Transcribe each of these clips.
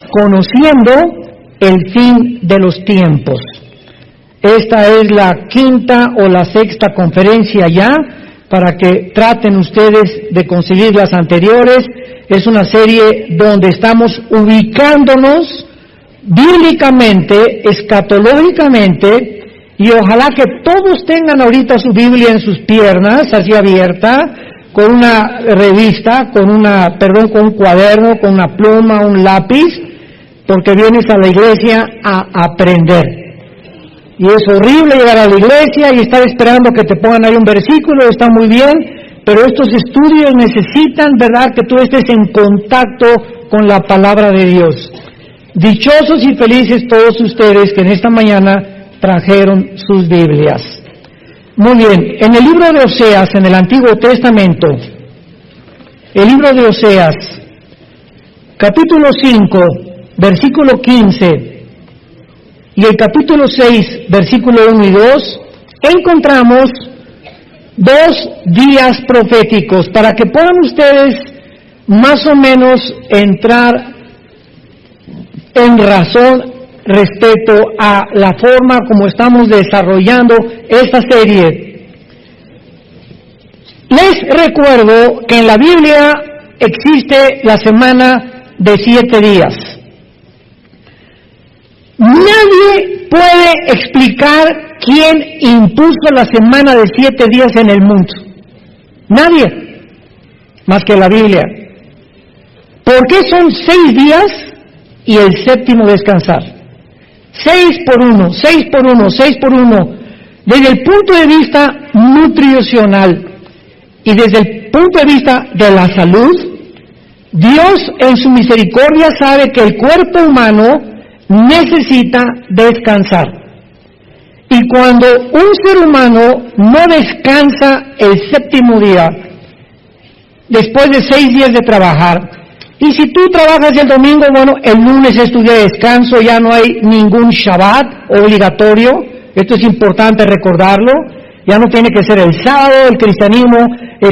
Conociendo el fin de los tiempos. Esta es la quinta o la sexta conferencia ya, para que traten ustedes de conseguir las anteriores. Es una serie donde estamos ubicándonos bíblicamente, escatológicamente, y ojalá que todos tengan ahorita su Biblia en sus piernas, así abierta, con una revista, con un cuaderno, con una pluma, un lápiz, porque vienes a la iglesia a aprender. Y es horrible llegar a la iglesia y estar esperando que te pongan ahí un versículo, está muy bien, pero estos estudios necesitan, ¿verdad?, que tú estés en contacto con la palabra de Dios. Dichosos y felices todos ustedes que en esta mañana trajeron sus Biblias. Muy bien, en el libro de Oseas, en el Antiguo Testamento, el libro de Oseas, capítulo 5, versículo 15, y el capítulo 6, versículo 1 y 2, encontramos dos días proféticos para que puedan ustedes más o menos entrar en razón respecto a la forma como estamos desarrollando esta serie. Les recuerdo que en la Biblia existe la semana de 7 días. Nadie puede explicar quién impuso la semana de 7 días en el mundo. Nadie, más que la Biblia. ¿Por qué son 6 días y el séptimo descansar? 6 por 1, 6 por 1, 6 por 1. Desde el punto de vista nutricional y desde el punto de vista de la salud, Dios en su misericordia sabe que el cuerpo humano necesita descansar. Y cuando un ser humano no descansa el séptimo día, después de 6 días de trabajar, y si tú trabajas el domingo, bueno, el lunes es tu día de descanso, ya no hay ningún Shabbat obligatorio, esto es importante recordarlo, ya no tiene que ser el sábado, el cristianismo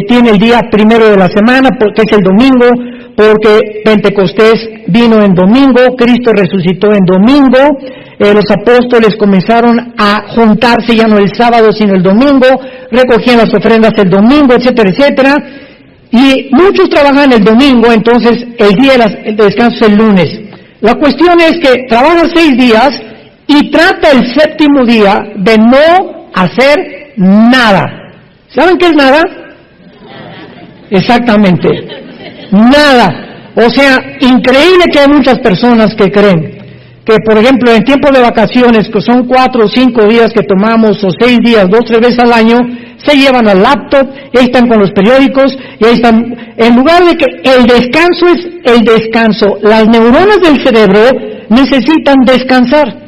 tiene el día primero de la semana, porque es el domingo, porque Pentecostés vino en domingo, Cristo resucitó en domingo, los apóstoles comenzaron a juntarse ya no el sábado sino el domingo, recogían las ofrendas el domingo, etcétera, etcétera, y muchos trabajan el domingo, entonces el día de descanso es el lunes. La cuestión es que trabaja 6 días y trata el séptimo día de no hacer nada. ¿Saben qué es nada? Exactamente. Nada. O sea, increíble que hay muchas personas que creen que, por ejemplo, en tiempo de vacaciones, que son 4 o 5 días que tomamos, o 6 días, 2 o 3 veces al año, se llevan al laptop, y ahí están con los periódicos, y ahí están, en lugar de que el descanso es el descanso, las neuronas del cerebro necesitan descansar.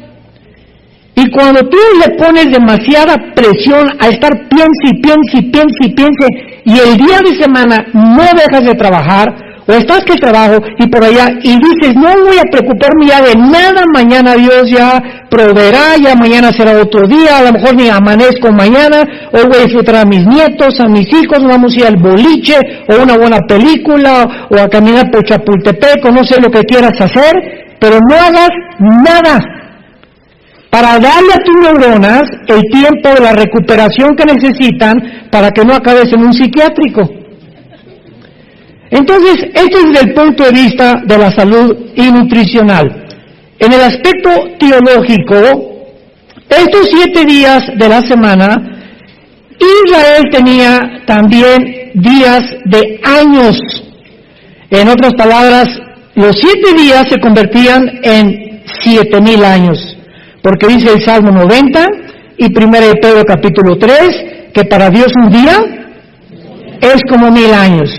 Y cuando tú le pones demasiada presión a estar piense, y el día de semana no dejas de trabajar, o estás que trabajo y por allá, y dices, no voy a preocuparme ya de nada, mañana Dios ya proveerá, ya mañana será otro día, a lo mejor ni amanezco mañana, hoy voy a disfrutar a mis nietos, a mis hijos, vamos a ir al boliche, o una buena película, o a caminar por Chapultepec, o no sé lo que quieras hacer, pero no hagas nada para darle a tus neuronas el tiempo de la recuperación que necesitan para que no acabes en un psiquiátrico. Entonces, esto es desde el punto de vista de la salud y nutricional. En el aspecto teológico, estos 7 días de la semana, Israel tenía también días de años. En otras palabras, los 7 días se convertían en 7,000 años. Porque dice el Salmo 90 y 1 de Pedro capítulo 3, que para Dios un día es como 1000 años.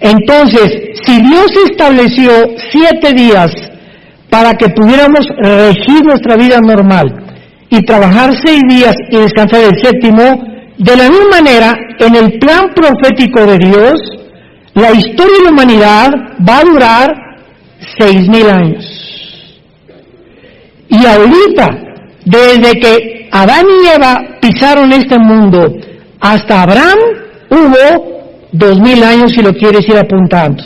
Entonces, si Dios estableció 7 días para que pudiéramos regir nuestra vida normal y trabajar 6 días y descansar el séptimo, de la misma manera, en el plan profético de Dios, la historia de la humanidad va a durar 6,000 años. Y ahorita, desde que Adán y Eva pisaron este mundo hasta Abraham, hubo 2,000 años, si lo quieres ir apuntando.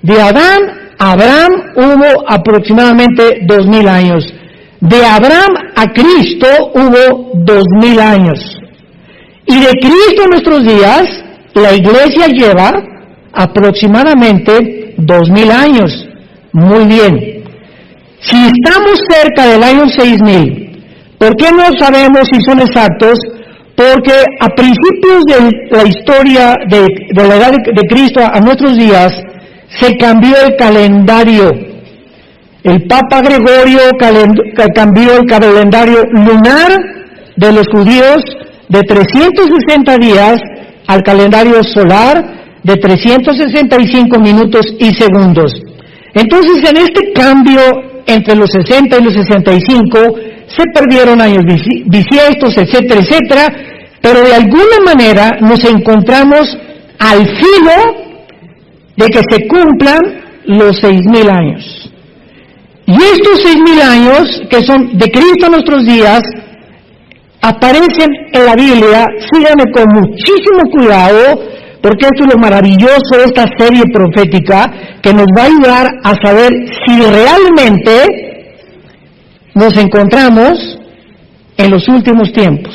De Adán Abraham hubo aproximadamente 2000 años. De Abraham a Cristo hubo 2000 años. Y de Cristo a nuestros días, la iglesia lleva aproximadamente 2000 años. Muy bien. Si estamos cerca del año 6000, ¿por qué no sabemos si son exactos? Porque a principios de la historia de la edad de Cristo a nuestros días, se cambió el calendario. El Papa Gregorio cambió el calendario lunar de los judíos de 360 días al calendario solar de 365 minutos y segundos. Entonces, en este cambio entre los 60 y los 65, se perdieron años bisiestos, etcétera, etcétera, pero de alguna manera nos encontramos al filo de que se cumplan los 6000 años. Y estos 6000 años, que son de Cristo a nuestros días, aparecen en la Biblia. Síganme con muchísimo cuidado, porque esto es lo maravilloso de esta serie profética, que nos va a ayudar a saber si realmente nos encontramos en los últimos tiempos.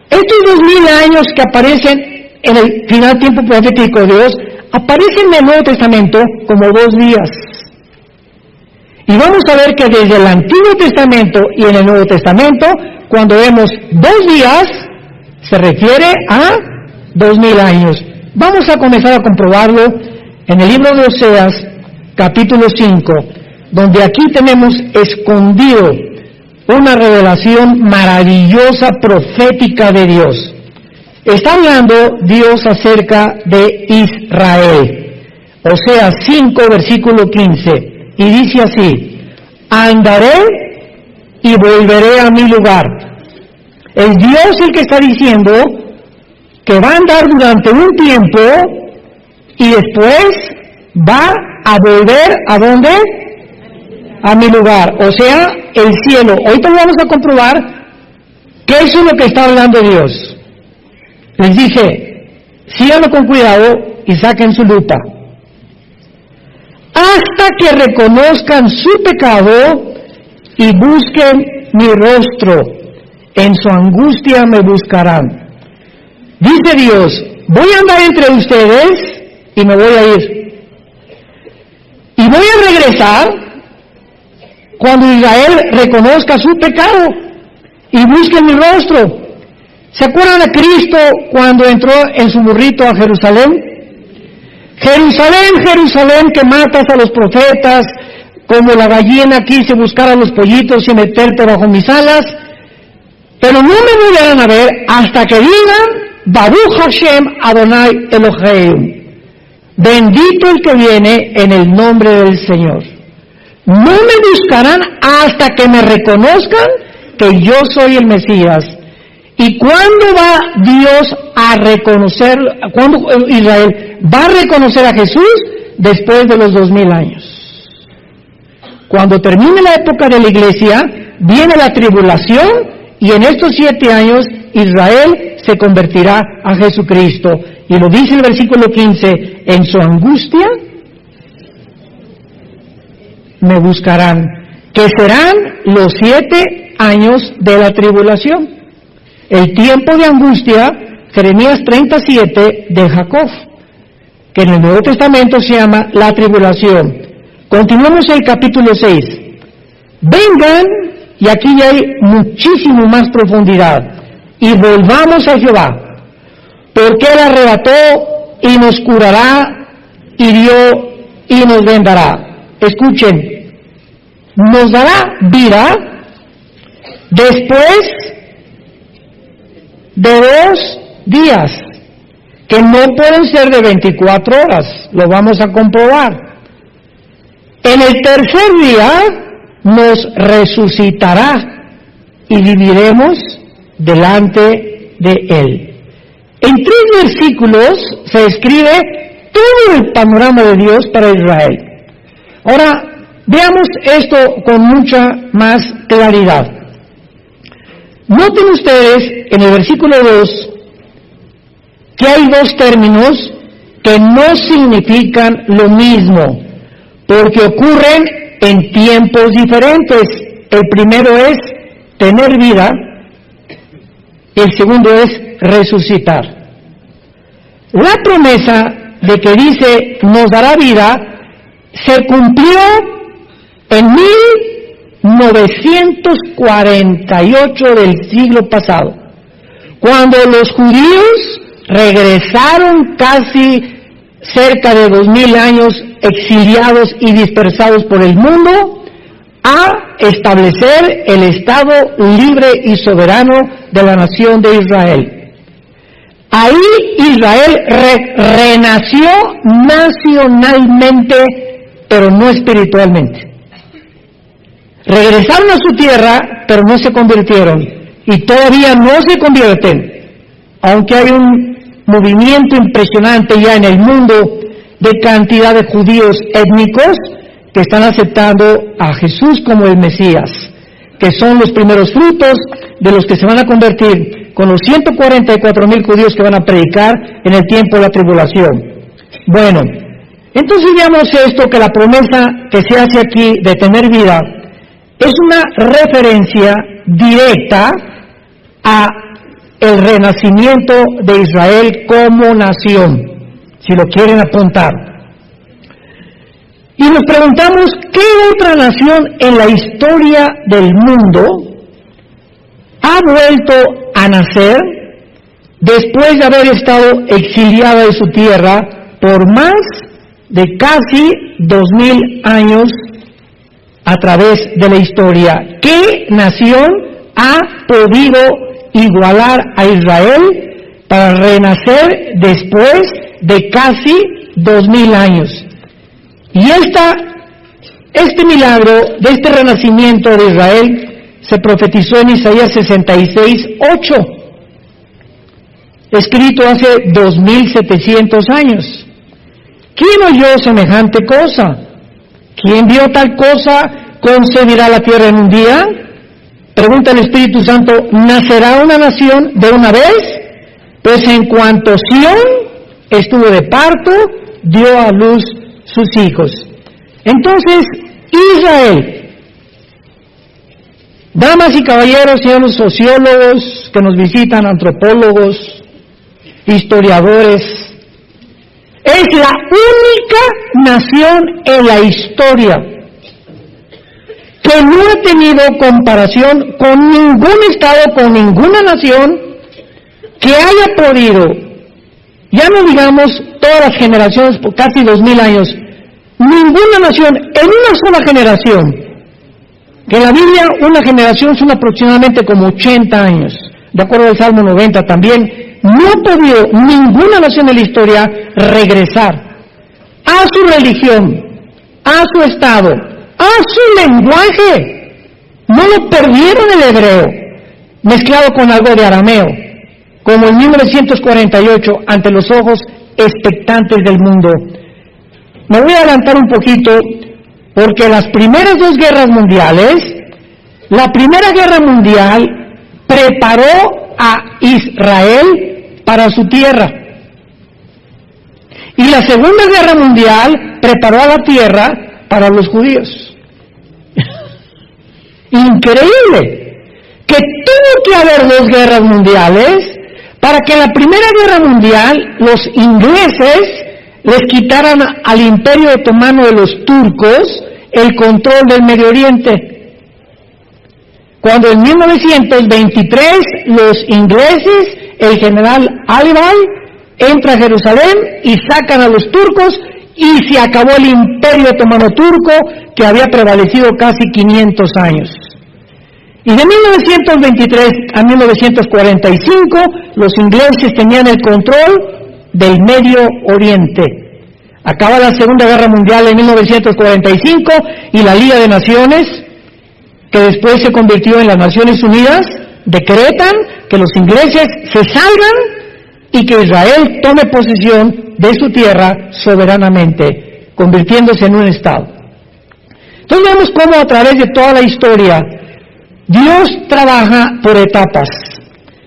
Estos 2000 años que aparecen en el final tiempo profético de Dios, aparecen en el Nuevo Testamento como 2 días. Y vamos a ver que desde el Antiguo Testamento y en el Nuevo Testamento, cuando vemos 2 días, se refiere a 2000 años. Vamos a comenzar a comprobarlo en el libro de Oseas, capítulo 5, donde aquí tenemos escondido una revelación maravillosa profética de Dios. Está hablando Dios acerca de Israel. Oseas 5, versículo 15. Y dice así: andaré y volveré a mi lugar. Es Dios el que está diciendo que va a andar durante un tiempo y después va a volver ¿a dónde? A mi lugar, o sea, el cielo. Ahorita vamos a comprobar que eso es lo que está hablando Dios. Les dije, síganlo con cuidado y saquen su lupa. Hasta que reconozcan su pecado y busquen mi rostro, en su angustia me buscarán. Dice Dios, voy a andar entre ustedes y me voy a ir. Y voy a regresar cuando Israel reconozca su pecado y busque mi rostro. ¿Se acuerdan de Cristo cuando entró en su burrito a Jerusalén? Jerusalén, Jerusalén, que matas a los profetas, como la gallina quise buscar a los pollitos y meterte bajo mis alas, pero no me volverán a ver hasta que digan, Baruch Hashem Adonai Eloheim, bendito el que viene en el nombre del Señor. No me buscarán hasta que me reconozcan que yo soy el Mesías. ¿Y cuándo va Dios a reconocer, cuándo Israel va a reconocer a Jesús? Después de los 2000 años. Cuando termine la época de la iglesia, viene la tribulación y en estos 7 años Israel se convertirá a Jesucristo. Y lo dice el versículo 15, en su angustia me buscarán, que serán los 7 años de la tribulación. El tiempo de angustia, Jeremías 37 de Jacob, que en el Nuevo Testamento se llama la tribulación. Continuamos el capítulo 6. Vengan, y aquí ya hay muchísimo más profundidad, y volvamos a Jehová, porque Él arrebató y nos curará, hirió y nos vendará. Escuchen, nos dará vida después de 2 días, que no pueden ser de 24 horas, lo vamos a comprobar. En el tercer día nos resucitará y viviremos delante de Él. En 3 versículos se describe todo el panorama de Dios para Israel. Ahora, veamos esto con mucha más claridad. Noten ustedes en el versículo 2 que hay 2 términos que no significan lo mismo. porque ocurren en tiempos diferentes. El primero es tener vida, el segundo es resucitar. La promesa de que dice nos dará vida se cumplió en 1948 del siglo pasado, cuando los judíos regresaron casi cerca de 2000 años exiliados y dispersados por el mundo a establecer el Estado libre y soberano de la nación de Israel. Ahí Israel renació nacionalmente, pero no espiritualmente. Regresaron a su tierra, pero no se convirtieron, y todavía no se convierten, aunque hay un movimiento impresionante ya en el mundo de cantidad de judíos étnicos que están aceptando a Jesús como el Mesías, que son los primeros frutos de los que se van a convertir con los 144,000 judíos que van a predicar en el tiempo de la tribulación. Bueno, entonces veamos esto, que la promesa que se hace aquí de tener vida es una referencia directa a el renacimiento de Israel como nación, si lo quieren apuntar. Y nos preguntamos, ¿qué otra nación en la historia del mundo ha vuelto a nacer después de haber estado exiliada de su tierra por más de casi 2000 años a través de la historia? ¿Qué nación ha podido igualar a Israel para renacer después de casi 2000 años? Y este milagro de este renacimiento de Israel se profetizó en Isaías 66:8, escrito hace 2700 años. ¿Quién oyó semejante cosa? ¿Quién vio tal cosa? ¿Concebirá la tierra en un día? Pregunta el Espíritu Santo, ¿nacerá una nación de una vez? Pues en cuanto Sión estuvo de parto, dio a luz sus hijos. Entonces, Israel, damas y caballeros, señores sociólogos que nos visitan, antropólogos, historiadores, es la única nación en la historia que no ha tenido comparación con ningún estado, con ninguna nación que haya podido, ya no digamos todas las generaciones, por casi 2000 años, ninguna nación en una sola generación, que en la Biblia una generación son aproximadamente como 80 años, de acuerdo al Salmo 90 también, no ha podido ninguna nación de la historia regresar a su religión, a su estado, a su lenguaje. No lo perdieron el hebreo, mezclado con algo de arameo, como en 1948, ante los ojos expectantes del mundo. Me voy a adelantar un poquito, porque las primeras dos guerras mundiales, la Primera Guerra Mundial preparó a Israel para su tierra, y la Segunda Guerra Mundial preparó a la tierra para los judíos. Increíble que tuvo que haber dos guerras mundiales para que en la Primera Guerra Mundial los ingleses les quitaran al Imperio Otomano de los turcos el control del Medio Oriente. Cuando en 1923 los ingleses, el general Alibay, entra a Jerusalén y sacan a los turcos, y se acabó el Imperio Otomano turco que había prevalecido casi 500 años. Y de 1923 a 1945 los ingleses tenían el control del Medio Oriente. Acaba la Segunda Guerra Mundial en 1945 y la Liga de Naciones, que después se convirtió en las Naciones Unidas, decretan que los ingleses se salgan y que Israel tome posesión de su tierra soberanamente, convirtiéndose en un Estado. Entonces vemos cómo a través de toda la historia Dios trabaja por etapas.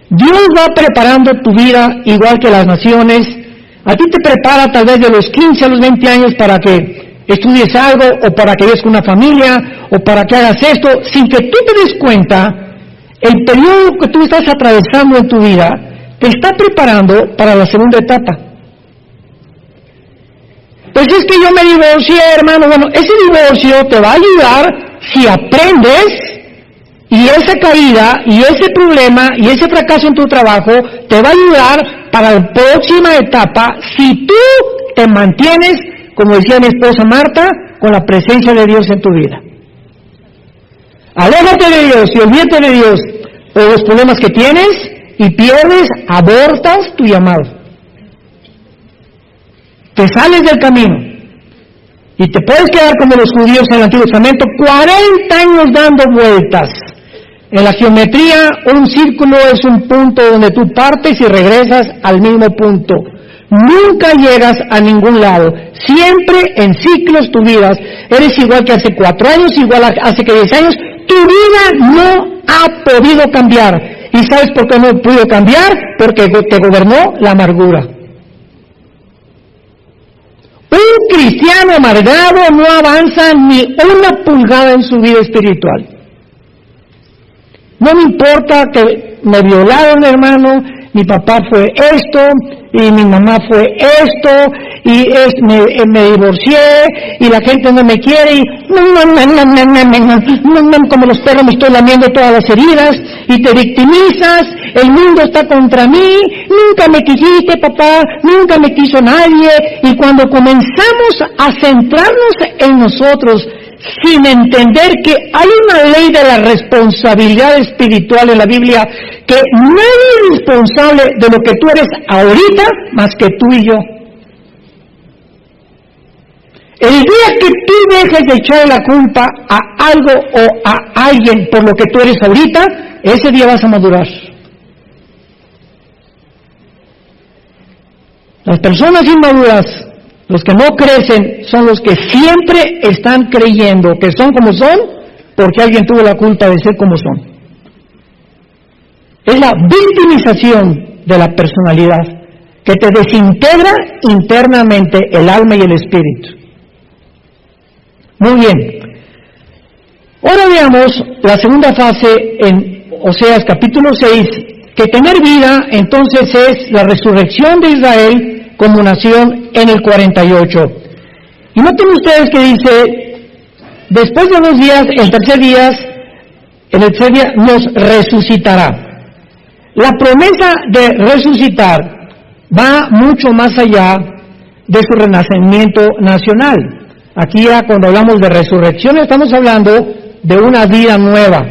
Dios va preparando tu vida igual que las naciones. A ti te prepara tal vez de los 15 a los 20 años para que estudies algo, o para que vayas con una familia, o para que hagas esto, sin que tú te des cuenta, el periodo que tú estás atravesando en tu vida te está preparando para la segunda etapa. Pues es que yo me divorcié, hermano. Bueno, ese divorcio te va a ayudar si aprendes, y esa caída, y ese problema, y ese fracaso en tu trabajo, te va a ayudar para la próxima etapa si tú te mantienes, como decía mi esposa Marta, con la presencia de Dios en tu vida. Aléjate de Dios y olvídate de Dios, o los problemas que tienes, y pierdes, abortas tu llamado. Te sales del camino y te puedes quedar como los judíos en el Antiguo Testamento 40 años dando vueltas. En la geometría, un círculo es un punto donde tú partes y regresas al mismo punto. Nunca llegas a ningún lado. Siempre en ciclos tu vida. Eres igual que hace 4 años, igual hace que 10 años. Tu vida no ha podido cambiar. ¿Y sabes por qué no ha podido cambiar? Porque te gobernó la amargura. Un cristiano amargado no avanza ni una pulgada en su vida espiritual. No me importa que me violaron, hermano, mi papá fue esto, y mi mamá fue esto, y me divorcié, y la gente no me quiere, y como los perros me estoy lamiendo todas las heridas, y te victimizas, el mundo está contra mí, nunca me quisiste, papá, nunca me quiso nadie, y cuando comenzamos a centrarnos en nosotros, sin entender que hay una ley de la responsabilidad espiritual en la Biblia, que nadie es responsable de lo que tú eres ahorita más que tú y yo. El día que tú dejes de echar la culpa a algo o a alguien por lo que tú eres ahorita, ese día vas a madurar. Las personas inmaduras, los que no crecen, son los que siempre están creyendo que son como son porque alguien tuvo la culpa de ser como son. Es la victimización de la personalidad que te desintegra internamente el alma y el espíritu. Muy bien. Ahora veamos la segunda fase en Oseas capítulo 6, que tener vida entonces es la resurrección de Israel como nación en el 48. Y noten ustedes que dice, después de 2 días, el tercer día nos resucitará. La promesa de resucitar va mucho más allá de su renacimiento nacional. Aquí ya cuando hablamos de resurrección estamos hablando de una vida nueva.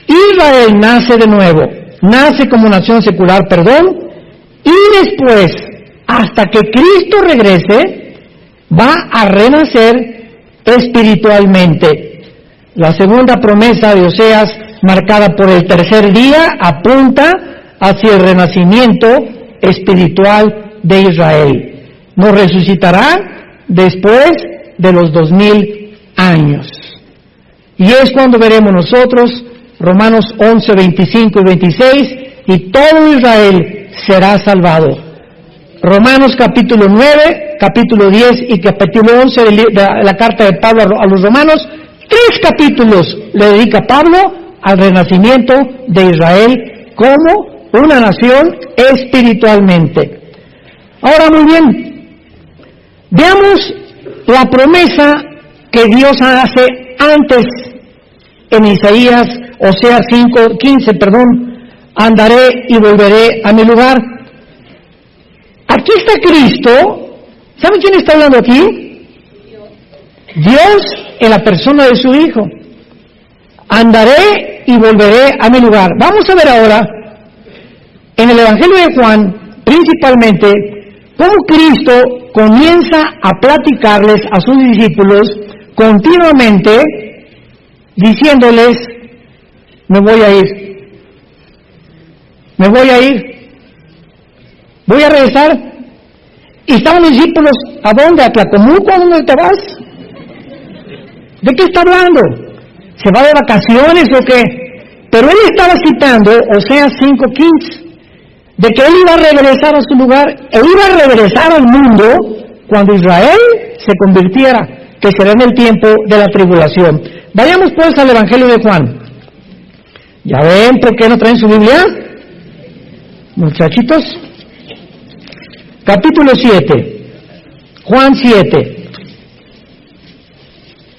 Israel nace de nuevo, nace como nación secular, y después, hasta que Cristo regrese, va a renacer espiritualmente. La segunda promesa de Oseas, marcada por el tercer día, apunta hacia el renacimiento espiritual de Israel. Nos resucitará después de los 2000 años. Y es cuando veremos nosotros Romanos 11, 25 y 26, y todo Israel será salvado. Romanos capítulo 9, capítulo 10 y capítulo 11 de la carta de Pablo a los romanos, 3 capítulos le dedica Pablo al renacimiento de Israel como una nación espiritualmente. Ahora muy bien, veamos la promesa que Dios hace antes en Isaías, Oseas 5:15, andaré y volveré a mi lugar. Aquí está Cristo. ¿Saben quién está hablando aquí? Dios en la persona de su Hijo. Andaré y volveré a mi lugar. Vamos a ver ahora, en el Evangelio de Juan, principalmente, cómo Cristo comienza a platicarles a sus discípulos continuamente, diciéndoles, me voy a ir, voy a regresar. Y estaban los discípulos, ¿a dónde? ¿A Tlacomulco? ¿A dónde te vas? ¿De qué está hablando? ¿Se va de vacaciones o qué? Pero él estaba citando Oseas 5:15, de que él iba a regresar a su lugar, él iba a regresar al mundo cuando Israel se convirtiera, que será en el tiempo de la tribulación. Vayamos pues al Evangelio de Juan. ¿Ya ven por qué no traen su Biblia? Muchachitos. Capítulo 7. Juan 7.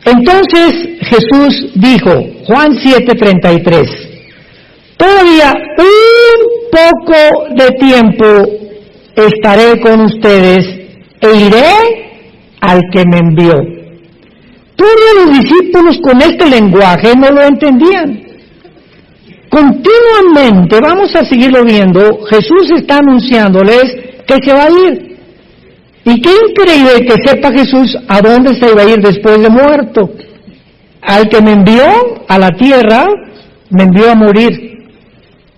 Entonces Jesús dijo, Juan 7:33, todavía un poco de tiempo estaré con ustedes e iré al que me envió. Todos los discípulos con este lenguaje no lo entendían. Continuamente, vamos a seguirlo viendo, Jesús está anunciándoles que se va a ir. Y qué increíble que sepa Jesús a dónde se iba a ir después de muerto. Al que me envió a la tierra, me envió a morir.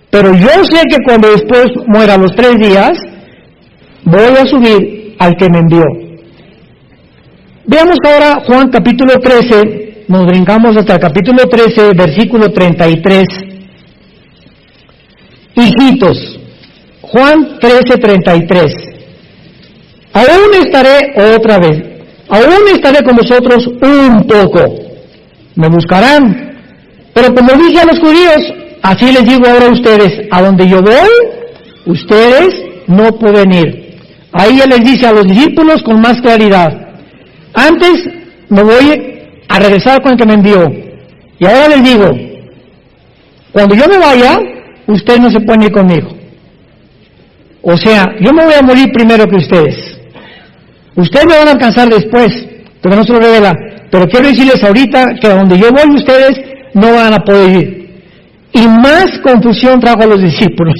Pero yo sé que cuando después muera los 3 días, voy a subir al que me envió. Veamos ahora Juan capítulo 13, nos brincamos hasta el capítulo 13, versículo 33. Hijitos, Juan 13:33. Aún estaré otra vez, aún estaré con vosotros un poco. Me buscarán, pero como dije a los judíos, así les digo ahora a ustedes, a donde yo voy, ustedes no pueden ir. Ahí Él les dice a los discípulos con más claridad, antes me voy a regresar con el que me envió, y ahora les digo, cuando yo me vaya, ustedes no se pueden ir conmigo. O sea, yo me voy a morir primero que ustedes. Ustedes me van a alcanzar después, porque no se lo revela. Pero quiero decirles ahorita que a donde yo voy ustedes no van a poder ir. Y más confusión trajo a los discípulos.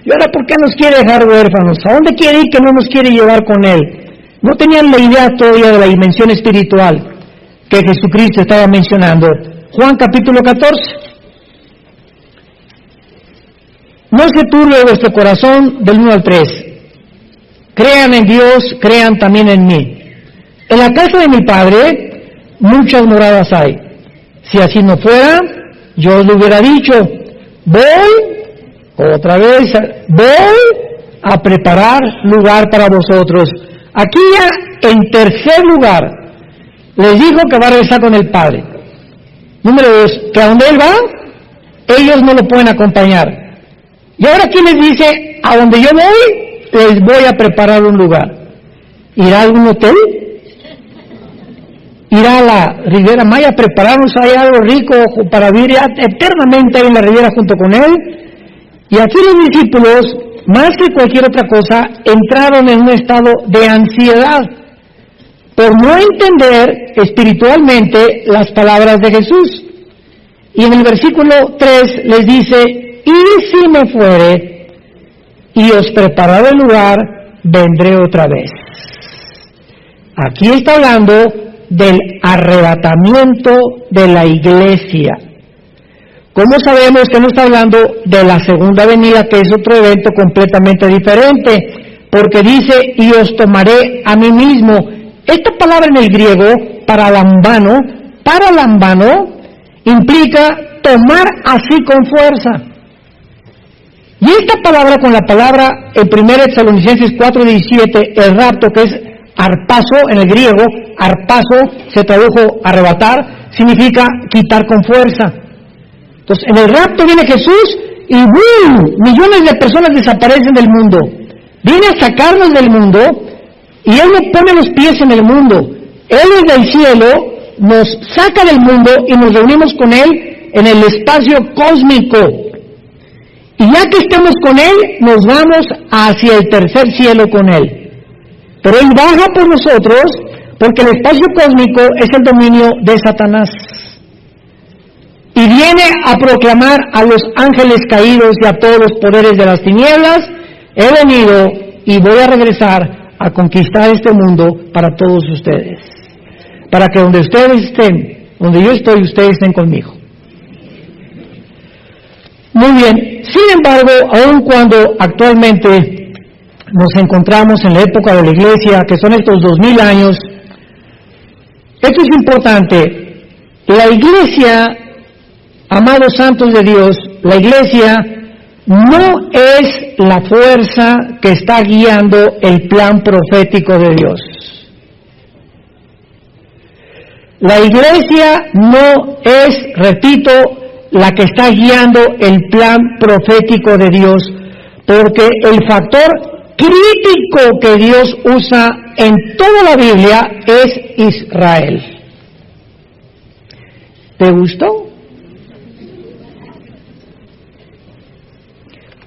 ¿Y ahora por qué nos quiere dejar huérfanos? ¿A dónde quiere ir que no nos quiere llevar con Él? No tenían la idea todavía de la dimensión espiritual que Jesucristo estaba mencionando. Juan capítulo 14. No se turbe vuestro corazón, del 1 al 3. Crean en Dios, crean también en mí. En la casa de mi Padre muchas moradas hay. Si así no fuera, yo os lo hubiera dicho. Voy a preparar lugar para vosotros. Aquí ya, en tercer lugar, les dijo que va a regresar con el Padre. Número 2, que a donde Él va, ellos no lo pueden acompañar. Y ahora aquí les dice, a donde yo voy, les voy a preparar un lugar. ¿Irá a algún hotel? ¿Irá a la Riviera Maya a prepararnos ahí algo rico para vivir eternamente ahí en la Riviera junto con Él? Y aquí los discípulos, más que cualquier otra cosa, entraron en un estado de ansiedad por no entender espiritualmente las palabras de Jesús. Y en el versículo 3 les dice, y si me fuere y os prepararé el lugar, vendré otra vez. Aquí está hablando del arrebatamiento de la iglesia. ¿Cómo sabemos que no está hablando de la segunda venida, que es otro evento completamente diferente? Porque dice, y os tomaré a mí mismo. Esta palabra en el griego, paralambano, implica tomar así con fuerza. Y esta palabra con la palabra en 1 Tesalonicenses 4:17, el rapto, que es arpazo en el griego, arpazo se tradujo arrebatar, significa quitar con fuerza. Entonces, en el rapto viene Jesús y ¡boom!, millones de personas desaparecen del mundo. Viene a sacarnos del mundo y Él no pone los pies en el mundo. Él desde el cielo nos saca del mundo y nos reunimos con Él en el espacio cósmico. Y ya que estemos con Él, nos vamos hacia el tercer cielo con Él. Pero Él baja por nosotros porque el espacio cósmico es el dominio de Satanás. Y viene a proclamar a los ángeles caídos y a todos los poderes de las tinieblas, he venido y voy a regresar a conquistar este mundo para todos ustedes. Para que donde ustedes estén, donde yo estoy, ustedes estén conmigo. Muy bien, sin embargo, aun cuando actualmente nos encontramos en la época de la iglesia, que son estos 2000 años, esto es importante. La iglesia, amados santos de Dios, la iglesia no es la fuerza que está guiando el plan profético de Dios. La iglesia no es, repito, la que está guiando el plan profético de Dios, porque el factor crítico que Dios usa en toda la Biblia es Israel. ¿Te gustó?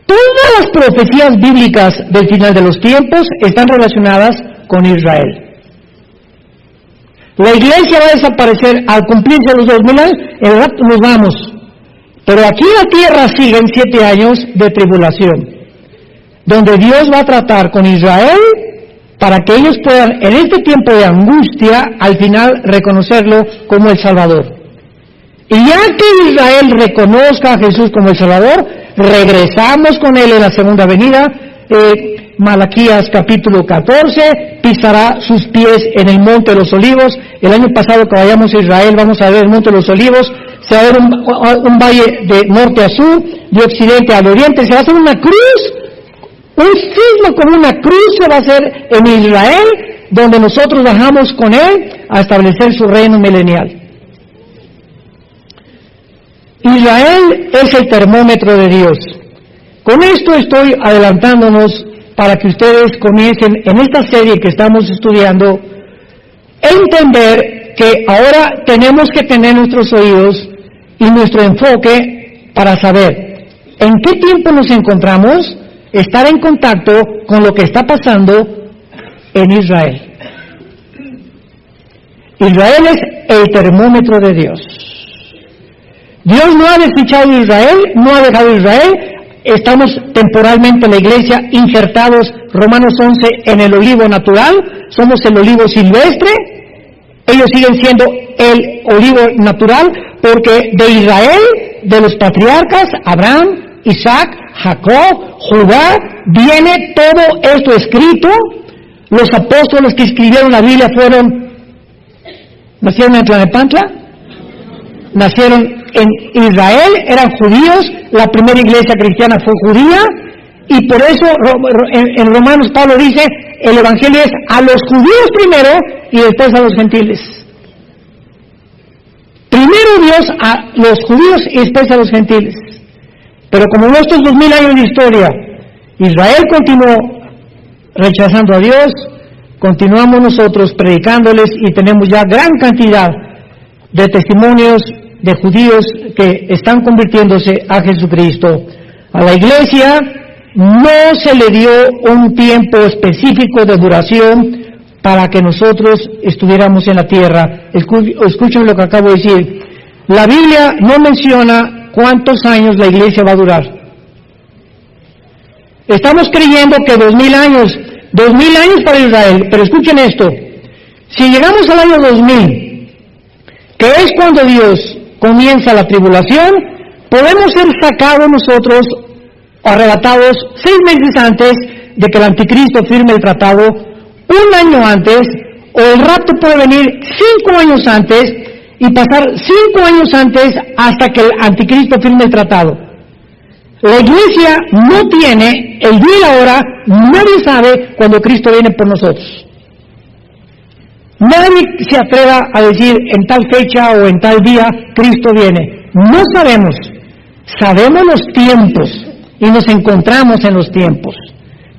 Todas las profecías bíblicas del final de los tiempos están relacionadas con Israel. La iglesia va a desaparecer al cumplirse los 2000 años, en el rato nos vamos. Pero aquí en la tierra siguen 7 años de tribulación, donde Dios va a tratar con Israel para que ellos puedan, en este tiempo de angustia, al final reconocerlo como el Salvador. Y ya que Israel reconozca a Jesús como el Salvador, regresamos con Él en la segunda venida. Malaquías capítulo 14, pisará sus pies en el Monte de los Olivos. El año pasado que vayamos a Israel vamos a ver el Monte de los Olivos. Se va a ver un valle de norte a sur, de occidente al oriente. Se va a hacer una cruz, un signo como una cruz se va a hacer en Israel, donde nosotros bajamos con Él a establecer su reino milenial. Israel es el termómetro de Dios. Con esto estoy adelantándonos para que ustedes comiencen en esta serie que estamos estudiando, entender que ahora tenemos que tener nuestros oídos y nuestro enfoque para saber en qué tiempo nos encontramos, estar en contacto con lo que está pasando en Israel. Israel es el termómetro de Dios. Dios no ha desechado a Israel, no ha dejado a Israel. Estamos temporalmente en la iglesia injertados, Romanos 11, en el olivo natural. Somos el olivo silvestre. Ellos siguen siendo el olivo natural porque de Israel, de los patriarcas, Abraham, Isaac, Jacob, Judá, viene todo esto escrito. Los apóstoles que escribieron la Biblia nacieron en Tlalnepantla, nacieron en Israel, eran judíos, la primera iglesia cristiana fue judía, y por eso en Romanos Pablo dice, el evangelio es a los judíos primero y después a los gentiles. Primero Dios a los judíos y después a los gentiles. Pero como en estos 2000 años de historia, Israel continuó rechazando a Dios, continuamos nosotros predicándoles y tenemos ya gran cantidad de testimonios de judíos que están convirtiéndose a Jesucristo. A la iglesia no se le dio un tiempo específico de duración para que nosotros estuviéramos en la tierra. Escuchen lo que acabo de decir. La Biblia no menciona cuántos años la iglesia va a durar. Estamos creyendo que 2000 años para Israel, pero escuchen esto. Si llegamos al año 2000, que es cuando Dios comienza la tribulación, podemos ser sacados nosotros, arrebatados 6 meses antes de que el anticristo firme el tratado, 1 año antes, o el rapto puede venir 5 años antes y pasar 5 años antes hasta que el anticristo firme el tratado. La iglesia no tiene el día y la hora, nadie sabe cuando Cristo viene por nosotros. Nadie se atreva a decir en tal fecha o en tal día Cristo viene. No sabemos. Sabemos los tiempos y nos encontramos en los tiempos.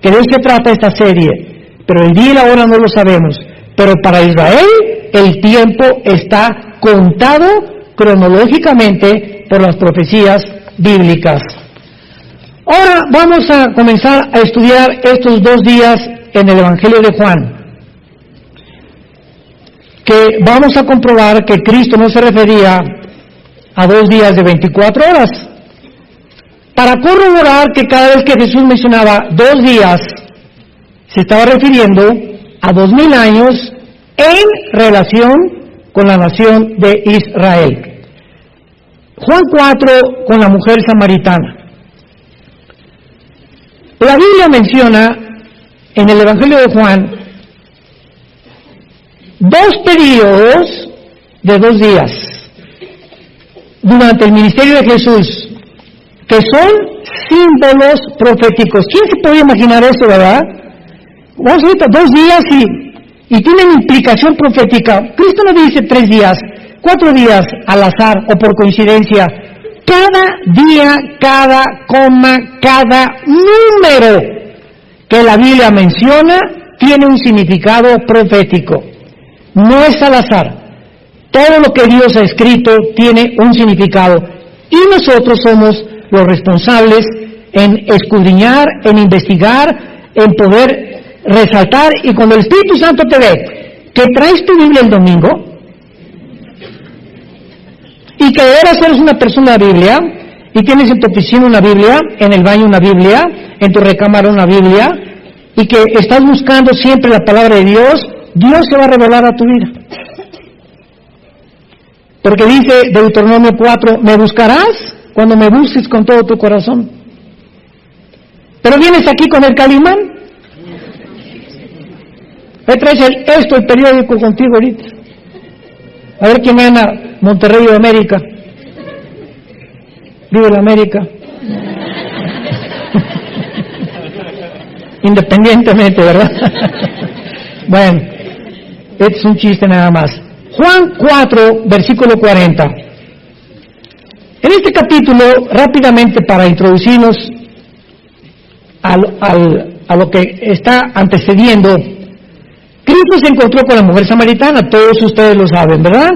Que de eso se trata esta serie. Pero el día y la hora no lo sabemos. Pero para Israel el tiempo está contado cronológicamente por las profecías bíblicas. Ahora vamos a comenzar a estudiar estos 2 días en el Evangelio de Juan, que vamos a comprobar que Cristo no se refería a 2 días de 24 horas. Para corroborar que cada vez que Jesús mencionaba 2 días, se estaba refiriendo a 2000 años en relación con la nación de Israel. Juan 4 con la mujer samaritana. La Biblia menciona en el Evangelio de Juan 2 periodos de 2 días durante el ministerio de Jesús, que son símbolos proféticos. ¿Quién se puede imaginar eso, verdad? Vamos a ver 2 días y tienen implicación profética. Cristo no dice 3 días, 4 días al azar o por coincidencia. Cada día, cada coma, cada número que la Biblia menciona tiene un significado profético. No es al azar. Todo lo que Dios ha escrito tiene un significado. Y nosotros somos los responsables en escudriñar, en investigar, en poder resaltar. Y cuando el Espíritu Santo te ve que traes tu Biblia el domingo y que de veras eres una persona de la Biblia y tienes en tu oficina una Biblia, en el baño una Biblia, en tu recámara una Biblia, y que estás buscando siempre la palabra de Dios, Dios se va a revelar a tu vida. Porque dice Deuteronomio 4, me buscarás cuando me busques con todo tu corazón. Pero vienes aquí con el Calimán. Me traes el periódico contigo ahorita. A ver quién gana Monterrey o América. Vive la América. Independientemente, ¿verdad? Bueno, este es un chiste nada más. Juan 4, versículo 40. En este capítulo, rápidamente para introducirnos a lo que está antecediendo, Cristo se encontró con la mujer samaritana, todos ustedes lo saben, ¿verdad?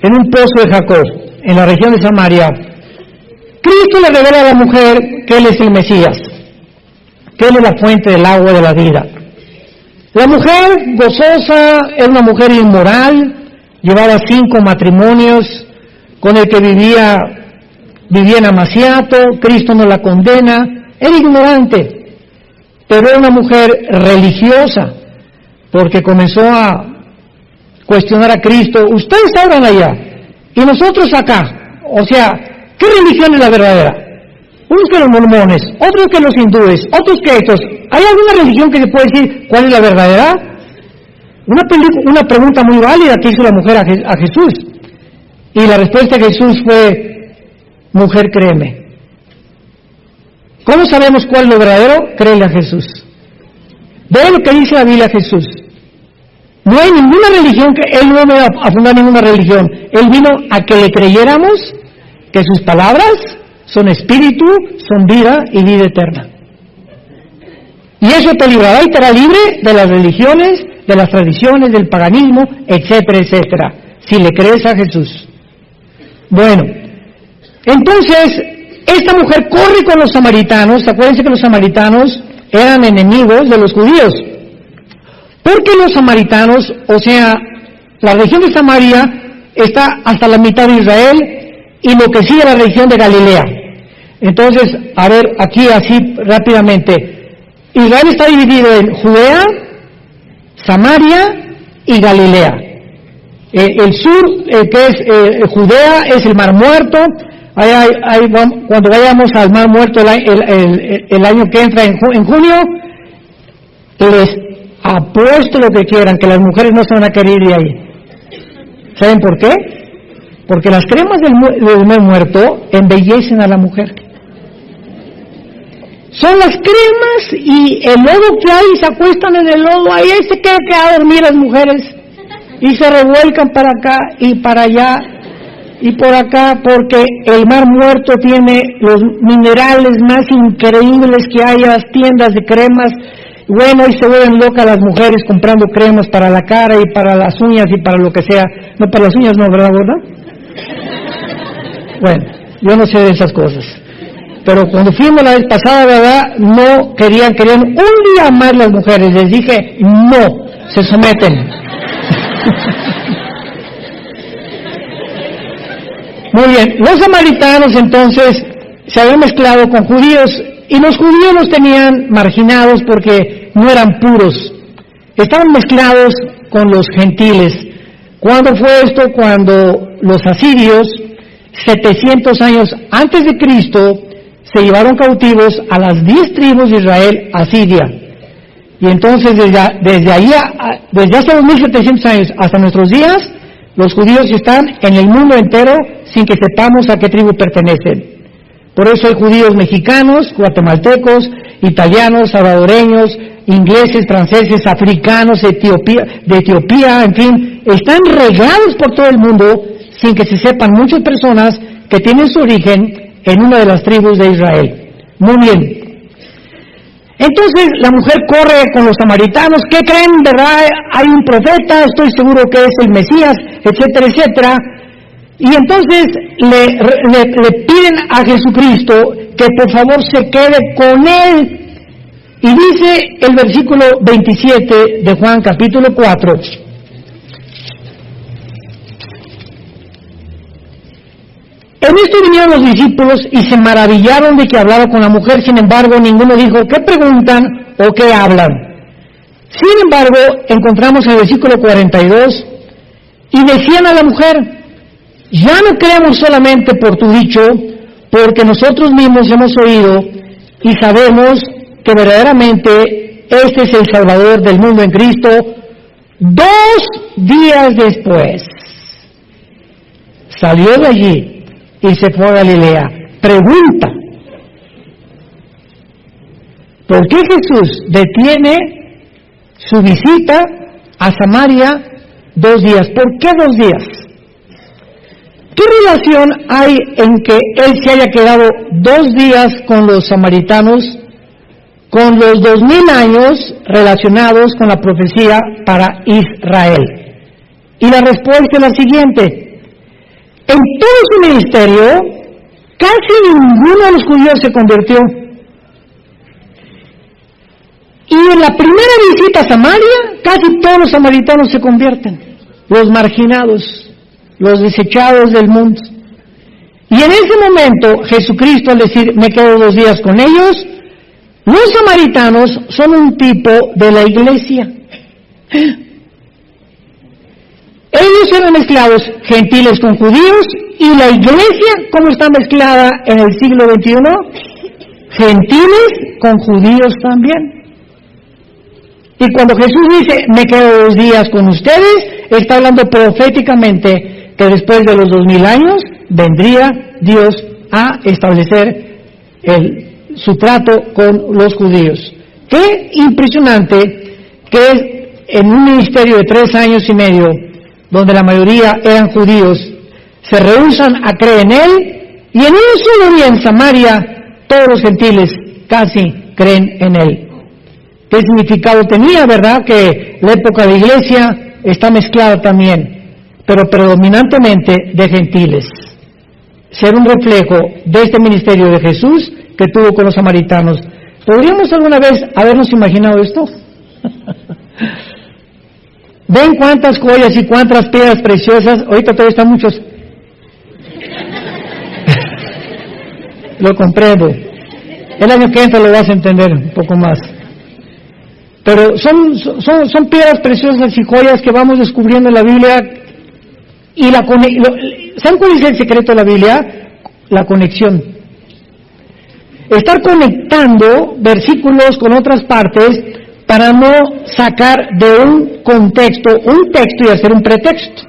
En un pozo de Jacob, en la región de Samaria. Cristo le revela a la mujer que Él es el Mesías, que Él es la fuente del agua de la vida. La mujer gozosa era una mujer inmoral, llevaba 5 matrimonios, con el que vivía en amaciato. Cristo no la condena, era ignorante, pero era una mujer religiosa, porque comenzó a cuestionar a Cristo. Ustedes hablan allá, y nosotros acá. O sea, ¿qué religión es la verdadera? Unos que los mormones, otros que los hindúes, otros que estos. ¿Hay alguna religión que se puede decir cuál es la verdadera? Una pregunta muy válida que hizo la mujer a Jesús. Y la respuesta de Jesús fue, mujer, créeme. ¿Cómo sabemos cuál es lo verdadero? Créele a Jesús. Ve lo que dice la Biblia a Jesús. No hay ninguna religión Él no vino a fundar ninguna religión. Él vino a que le creyéramos que sus palabras son espíritu, son vida y vida eterna. Y eso te librará y te hará libre de las religiones, de las tradiciones, del paganismo, etcétera, etcétera, si le crees a Jesús. Bueno, entonces, esta mujer corre con los samaritanos. Acuérdense que los samaritanos eran enemigos de los judíos. Porque los samaritanos, o sea, la región de Samaria está hasta la mitad de Israel y lo que sigue la región de Galilea. Entonces, a ver, aquí así rápidamente. Israel está dividido en Judea, Samaria y Galilea. El sur, que es Judea, es el Mar Muerto. Cuando vayamos al Mar Muerto el año que entra en junio, les apuesto lo que quieran, que las mujeres no se van a querer ir de ahí. ¿Saben por qué? Porque las cremas del Mar Muerto embellecen a la mujer. Son las cremas y el lodo que hay, se acuestan en el lodo, ahí se quedan a dormir las mujeres y se revuelcan para acá y para allá y por acá, porque el Mar Muerto tiene los minerales más increíbles que hay, las tiendas de cremas. Bueno, y se vuelven locas las mujeres comprando cremas para la cara y para las uñas y para lo que sea. No, para las uñas no, ¿verdad, gorda? Bueno, yo no sé de esas cosas. Pero cuando fuimos la vez pasada, ¿verdad? No querían un día más las mujeres. Les dije, no, se someten. Muy bien, los samaritanos entonces se habían mezclado con judíos y los judíos los tenían marginados porque no eran puros. Estaban mezclados con los gentiles. ¿Cuándo fue esto? Cuando los asirios, 700 años antes de Cristo, se llevaron cautivos a las 10 tribus de Israel a Siria. Y entonces desde hace 2700 años hasta nuestros días, los judíos están en el mundo entero sin que sepamos a qué tribu pertenecen. Por eso hay judíos mexicanos, guatemaltecos, italianos, salvadoreños, ingleses, franceses, africanos, de Etiopía, en fin, están regados por todo el mundo sin que se sepan muchas personas que tienen su origen en una de las tribus de Israel. Muy bien. Entonces la mujer corre con los samaritanos. ¿Qué creen? ¿Verdad? Hay un profeta, estoy seguro que es el Mesías, etcétera, etcétera. Y entonces le piden a Jesucristo que por favor se quede con él. Y dice el versículo 27 de Juan capítulo 4. En esto vinieron los discípulos y se maravillaron de que hablaba con la mujer. Sin embargo, ninguno dijo, ¿qué preguntan o qué hablan? Sin embargo, encontramos el versículo 42, y decían a la mujer, ya no creemos solamente por tu dicho, porque nosotros mismos hemos oído y sabemos que verdaderamente este es el Salvador del mundo en Cristo. 2 días después, salió de allí y se fue a Galilea. Pregunta, ¿por qué Jesús detiene su visita a Samaria 2 días? ¿Por qué 2 días? ¿Qué relación hay en que Él se haya quedado 2 días con los samaritanos, con los 2000 años relacionados con la profecía para Israel? Y la respuesta es la siguiente. En todo su ministerio, casi ninguno de los judíos se convirtió. Y en la primera visita a Samaria, casi todos los samaritanos se convierten. Los marginados, los desechados del mundo. Y en ese momento, Jesucristo, al decir, me quedo 2 días con ellos, los samaritanos son un tipo de la iglesia. Ellos eran mezclados, gentiles con judíos, y la iglesia, ¿cómo está mezclada en el siglo XXI? Gentiles con judíos también. Y cuando Jesús dice, me quedo 2 días con ustedes, está hablando proféticamente que después de los 2000 años vendría Dios a establecer su trato con los judíos. Qué impresionante que es en un ministerio de 3 años y medio, donde la mayoría eran judíos, se rehúsan a creer en Él, y en un solo día en Samaria, todos los gentiles casi creen en Él. ¿Qué significado tenía, verdad? Que la época de iglesia está mezclada también, pero predominantemente de gentiles. Ser un reflejo de este ministerio de Jesús que tuvo con los samaritanos. ¿Podríamos alguna vez habernos imaginado esto? ¿Ven cuántas joyas y cuántas piedras preciosas? Ahorita todavía están muchos. Lo comprendo. El año que entra lo vas a entender un poco más. Pero son piedras preciosas y joyas que vamos descubriendo en la Biblia. Y ¿saben cuál es el secreto de la Biblia? La conexión. Estar conectando versículos con otras partes para no sacar de un contexto un texto y hacer un pretexto.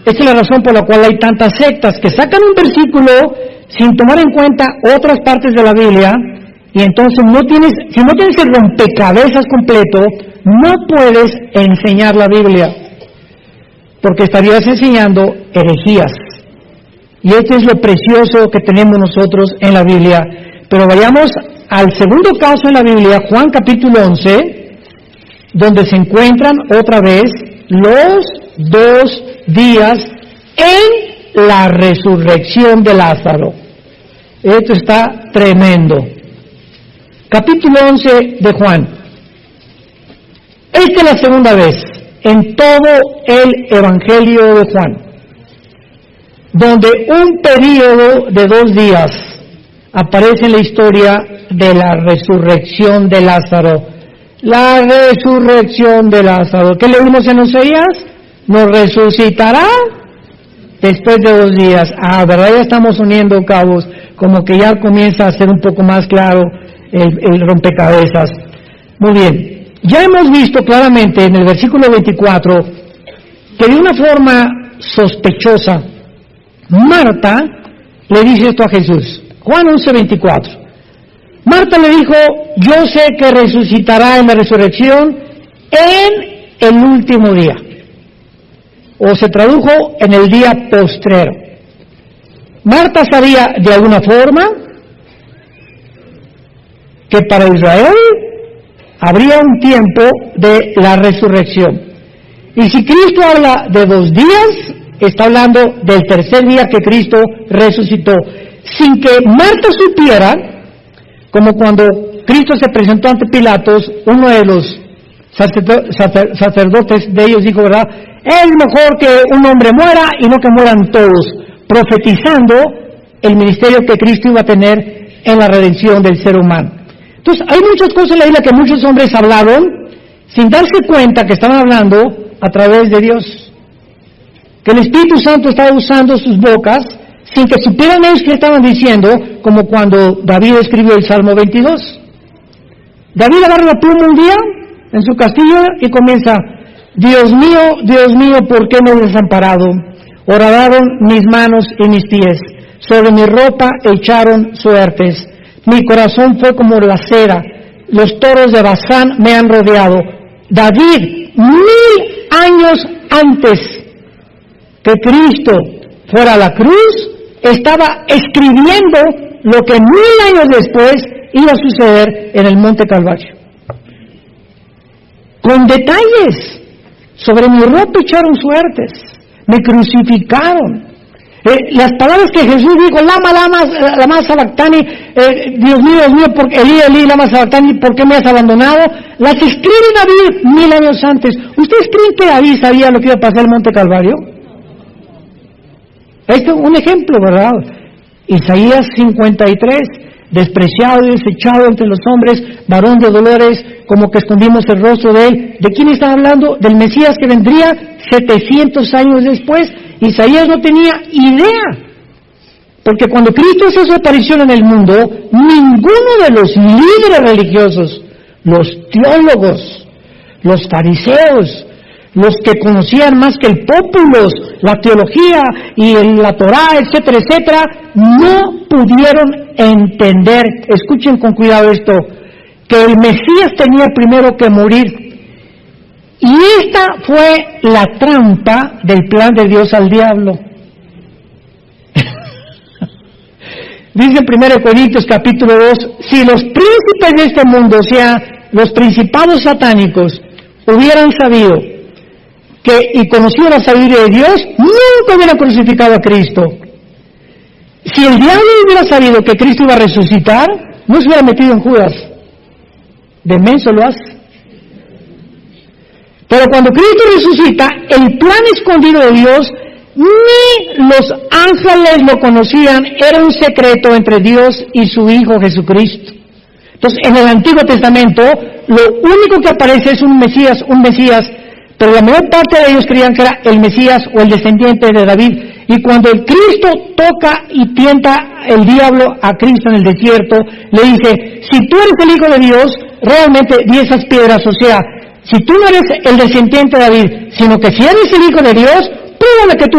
Esta es la razón por la cual hay tantas sectas que sacan un versículo sin tomar en cuenta otras partes de la Biblia, y entonces si no tienes el rompecabezas completo, no puedes enseñar la Biblia, porque estarías enseñando herejías. Y esto es lo precioso que tenemos nosotros en la Biblia. Pero vayamos al segundo caso en la Biblia, Juan capítulo 11, donde se encuentran otra vez los 2 días en la resurrección de Lázaro. Esto está tremendo. Capítulo 11 de Juan. Esta es la segunda vez en todo el Evangelio de Juan, donde un período de 2 días aparece en la historia de la resurrección de Lázaro. La resurrección de Lázaro. ¿Qué leímos en Oseas? Nos resucitará después de 2 días. ¿Verdad? Ya estamos uniendo cabos, como que ya comienza a ser un poco más claro el rompecabezas. Muy bien. Ya hemos visto claramente en el versículo 24 que de una forma sospechosa, Marta le dice esto a Jesús. Juan 11:24. Marta le dijo, yo sé que resucitará en la resurrección en el último día. O se tradujo en el día postrero. Marta sabía de alguna forma que para Israel habría un tiempo de la resurrección. Y si Cristo habla de 2 días, está hablando del tercer día que Cristo resucitó. Sin que Marta supiera, como cuando Cristo se presentó ante Pilatos, uno de los sacerdotes de ellos dijo, ¿verdad? Es mejor que un hombre muera y no que mueran todos, profetizando el ministerio que Cristo iba a tener en la redención del ser humano. Entonces, hay muchas cosas en la Biblia que muchos hombres hablaron sin darse cuenta que estaban hablando a través de Dios. Que el Espíritu Santo estaba usando sus bocas sin que supieran ellos qué estaban diciendo, como cuando David escribió el Salmo 22. David agarra la pluma un día en su castillo y comienza, Dios mío, ¿por qué me has desamparado? Horadaron mis manos y mis pies, sobre mi ropa echaron suertes, mi corazón fue como la cera, los toros de Basán me han rodeado. David, 1000 años antes que Cristo fuera a la cruz, estaba escribiendo lo que 1000 años después iba a suceder en el Monte Calvario. Con detalles, sobre mi ropa echaron suertes, me crucificaron. Las palabras que Jesús dijo, lama sabactani, Dios mío, Elí, lama sabactani, ¿por qué me has abandonado? Las escribe David 1000 años antes. ¿Ustedes creen que David sabía lo que iba a pasar en el Monte Calvario? Este es un ejemplo, ¿verdad? Isaías 53, despreciado y desechado entre los hombres, varón de dolores, como que escondimos el rostro de él. ¿De quién está hablando? Del Mesías que vendría 700 años después. Isaías no tenía idea, porque cuando Cristo hizo su aparición en el mundo, ninguno de los líderes religiosos, los teólogos, los fariseos, los que conocían más que el populus, la teología y la Torá, etcétera, etcétera, no pudieron entender, escuchen con cuidado esto, que el Mesías tenía primero que morir. Y esta fue la trampa del plan de Dios al diablo. Dice en 1 Corintios capítulo 2, si los príncipes de este mundo, o sea, los principados satánicos, hubieran sabido y conocido la sabiduría de Dios, nunca hubieran crucificado a Cristo. Si el diablo hubiera sabido que Cristo iba a resucitar, no se hubiera metido en Judas. De menso lo hace. Pero cuando Cristo resucita, el plan escondido de Dios, ni los ángeles lo conocían, era un secreto entre Dios y su Hijo Jesucristo. Entonces, en el Antiguo Testamento, lo único que aparece es un Mesías, pero la mayor parte de ellos creían que era el Mesías o el descendiente de David. Y cuando el Cristo toca y tienta el diablo a Cristo en el desierto, le dice, si tú eres el Hijo de Dios, realmente di esas piedras, o sea, si tú no eres el descendiente de David, sino que si eres el Hijo de Dios, pruébame que tú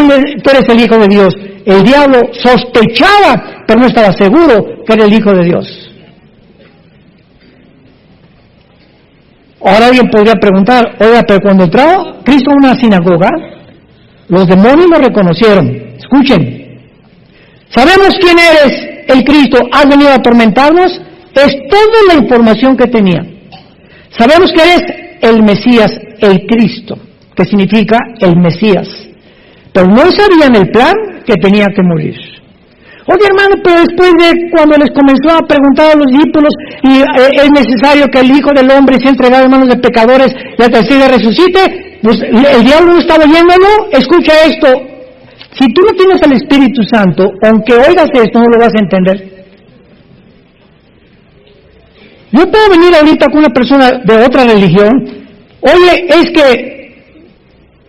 eres el Hijo de Dios. El diablo sospechaba, pero no estaba seguro que era el Hijo de Dios. Ahora alguien podría preguntar, oiga, pero cuando entró Cristo a una sinagoga, los demonios lo reconocieron. Escuchen, sabemos quién eres, el Cristo, has venido a atormentarnos, es toda la información que tenía. Sabemos que eres el Mesías, el Cristo, que significa el Mesías. Pero no sabían el plan que tenía que morir. Oye, hermano, pero después de cuando les comenzó a preguntar a los discípulos y es necesario que el Hijo del Hombre sea entregado en manos de pecadores y al tercer día resucite, pues el diablo no estaba oyéndolo. Escucha esto, si tú no tienes al Espíritu Santo, aunque oigas esto, no lo vas a entender. Yo puedo venir ahorita con una persona de otra religión, oye, es que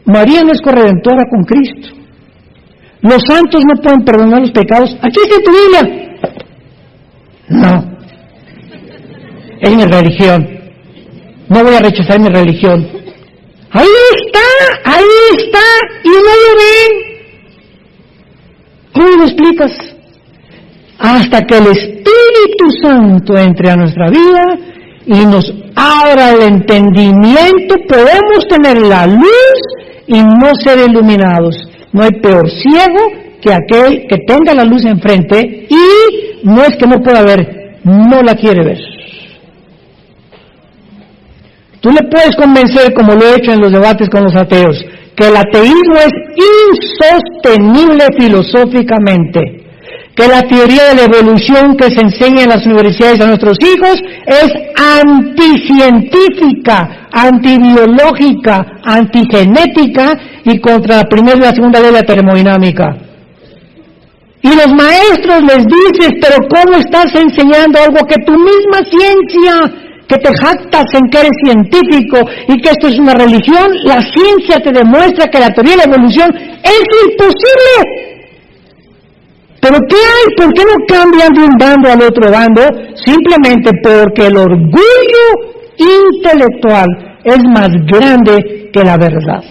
María no es corredentora con Cristo. Los santos no pueden perdonar los pecados. Aquí está tu Biblia. No. Es mi religión. No voy a rechazar mi religión. Ahí está, y no lo ven. ¿Cómo lo explicas? hasta que el Espíritu Santo entre a nuestra vida y nos abra el entendimiento, podemos tener la luz y no ser iluminados. No hay peor ciego que aquel que tenga la luz enfrente y no es que no pueda ver, no la quiere ver. Tú le puedes convencer, como lo he hecho en los debates con los ateos, que el ateísmo es insostenible filosóficamente, que la teoría de la evolución que se enseña en las universidades a nuestros hijos es anticientífica, antibiológica, antigenética y contra la primera y la segunda ley de la termodinámica. Y los maestros les dices, pero ¿cómo estás enseñando algo que tu misma ciencia, que te jactas en que eres científico y que esto es una religión? La ciencia te demuestra que la teoría de la evolución es imposible. ¿Pero qué hay? ¿Por qué no cambian de un bando al otro bando? Simplemente porque el orgullo intelectual es más grande que la verdad.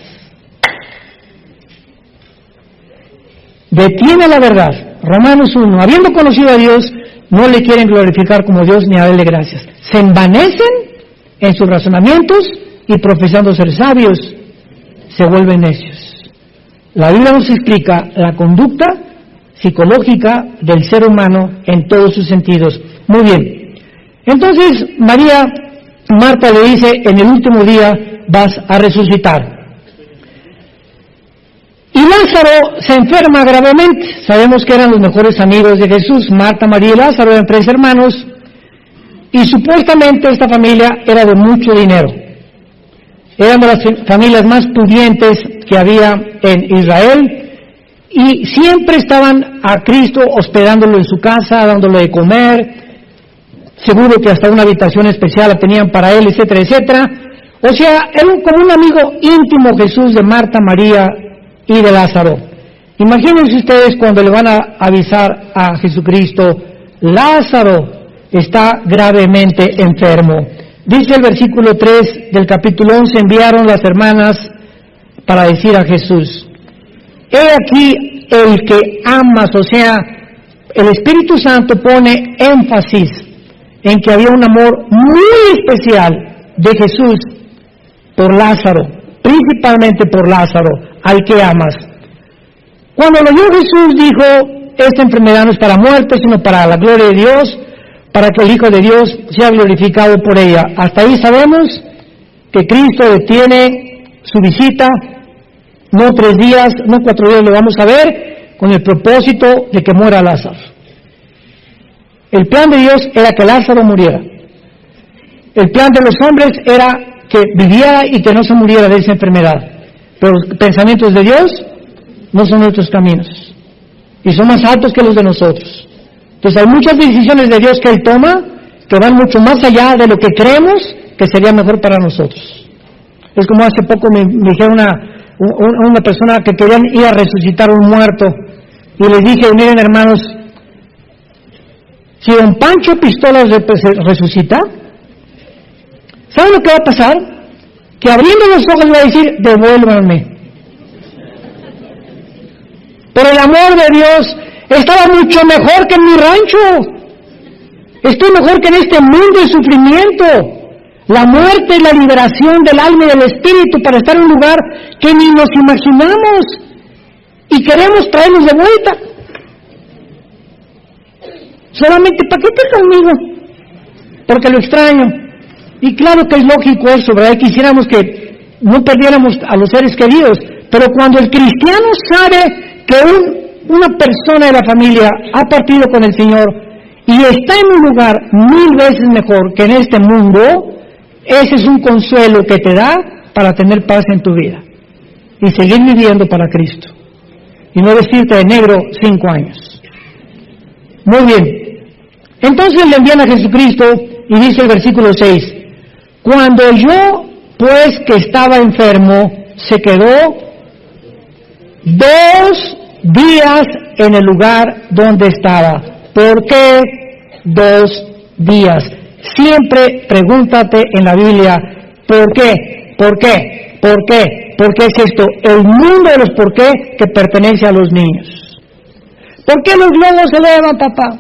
Detiene la verdad. Romanos 1. Habiendo conocido a Dios, no le quieren glorificar como Dios ni a darle gracias. Se envanecen en sus razonamientos y profesando ser sabios, se vuelven necios. La Biblia nos explica la conducta psicológica del ser humano en todos sus sentidos. Muy bien. Entonces, Marta le dice, en el último día vas a resucitar. Y Lázaro se enferma gravemente. Sabemos que eran los mejores amigos de Jesús. Marta, María y Lázaro eran 3 hermanos. Y supuestamente esta familia era de mucho dinero. Eran de las familias más pudientes que había en Israel. Y siempre estaban a Cristo hospedándolo en su casa, dándole de comer. Seguro que hasta una habitación especial la tenían para él, etcétera, etcétera. O sea, era como un amigo íntimo Jesús de Marta, María y de Lázaro. Imagínense ustedes cuando le van a avisar a Jesucristo, Lázaro está gravemente enfermo. Dice el versículo 3 del capítulo 11, enviaron las hermanas para decir a Jesús, he aquí el que amas, o sea, el Espíritu Santo pone énfasis en que había un amor muy especial de Jesús por Lázaro, principalmente por Lázaro, al que amas. Cuando lo oyó Jesús dijo, esta enfermedad no es para muerte, sino para la gloria de Dios, para que el Hijo de Dios sea glorificado por ella. Hasta ahí sabemos que Cristo detiene su visita, no 3 días, no 4 días, lo vamos a ver, con el propósito de que muera Lázaro. El plan de Dios era que Lázaro muriera. El plan de los hombres era que viviera y que no se muriera de esa enfermedad. Pero los pensamientos de Dios no son nuestros caminos y son más altos que los de nosotros. Entonces hay muchas decisiones de Dios que Él toma que van mucho más allá de lo que creemos que sería mejor para nosotros. Es como hace poco me dijeron una persona que querían ir a resucitar a un muerto y les dije, miren hermanos, si don Pancho Pistolas resucita, ¿saben lo que va a pasar? Que abriendo los ojos va a decir, devuélvanme. Pero el amor de Dios estaba mucho mejor que en mi rancho. Estoy mejor que en este mundo de sufrimiento. La muerte es la liberación del alma y del espíritu para estar en un lugar que ni nos imaginamos y queremos traernos de vuelta. Solamente, ¿para qué está conmigo? Porque lo extraño. Y claro que es lógico eso, ¿verdad? Quisiéramos que no perdiéramos a los seres queridos, pero cuando el cristiano sabe que una persona de la familia ha partido con el Señor y está en un lugar 1000 veces mejor que en este mundo, ese es un consuelo que te da para tener paz en tu vida y seguir viviendo para Cristo y no vestirte de negro 5 años. Muy bien. Entonces le envían a Jesucristo y dice el versículo 6, cuando oyó pues que estaba enfermo, se quedó 2 días en el lugar donde estaba. ¿Por qué 2 días? Siempre pregúntate en la Biblia, ¿por qué? ¿Por qué? ¿Por qué? ¿Por qué es esto? El mundo de los por qué que pertenece a los niños. ¿Por qué los globos se elevan, papá?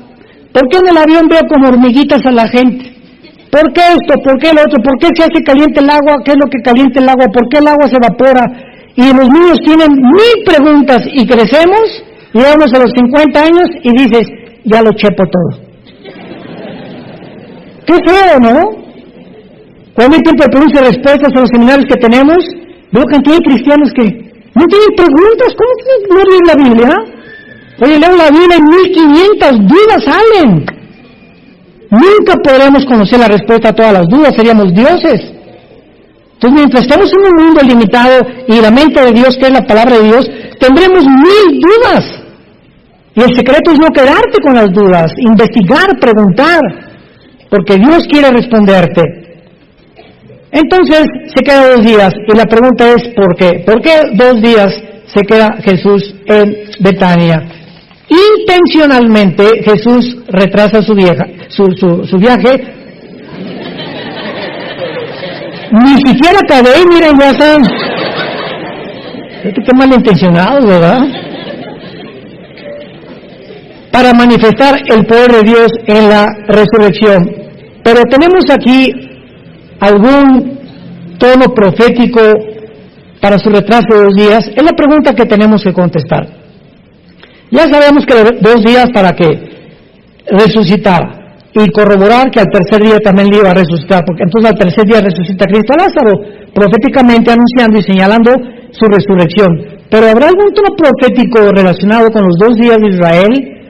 ¿Por qué en el avión veo como hormiguitas a la gente? ¿Por qué esto? ¿Por qué lo otro? ¿Por qué se hace caliente el agua? ¿Qué es lo que calienta el agua? ¿Por qué el agua se evapora? Y los niños tienen 1000 preguntas y crecemos, llegamos a los 50 años y dices, ya lo chepo todo. Qué feo, ¿no? Cuando hay tiempo de preguntas y respuestas en los seminarios que tenemos, veo cantidad de cristianos que no tienen preguntas. ¿Cómo que no leen la Biblia? Oye, leo la Biblia y 1500 dudas salen. Nunca podremos conocer la respuesta a todas las dudas, seríamos dioses. Entonces, mientras estamos en un mundo limitado y la mente de Dios, que es la palabra de Dios, tendremos 1000 dudas. Y el secreto es no quedarte con las dudas, investigar, preguntar, porque Dios quiere responderte. Entonces, se queda 2 días, y la pregunta es, ¿por qué? ¿Por qué 2 días se queda Jesús en Betania? Intencionalmente Jesús retrasa su viaje. Ni siquiera acabé, miren, ya están. Qué malintencionados, ¿verdad? Para manifestar el poder de Dios en la resurrección. Pero tenemos aquí algún tono profético para su retraso de 2 días. Es la pregunta que tenemos que contestar. Ya sabemos que 2 días para que resucitara y corroborar que al tercer día también le iba a resucitar, porque entonces al tercer día resucita Cristo a Lázaro, proféticamente anunciando y señalando su resurrección. Pero ¿habrá algún tono profético relacionado con los 2 días de Israel?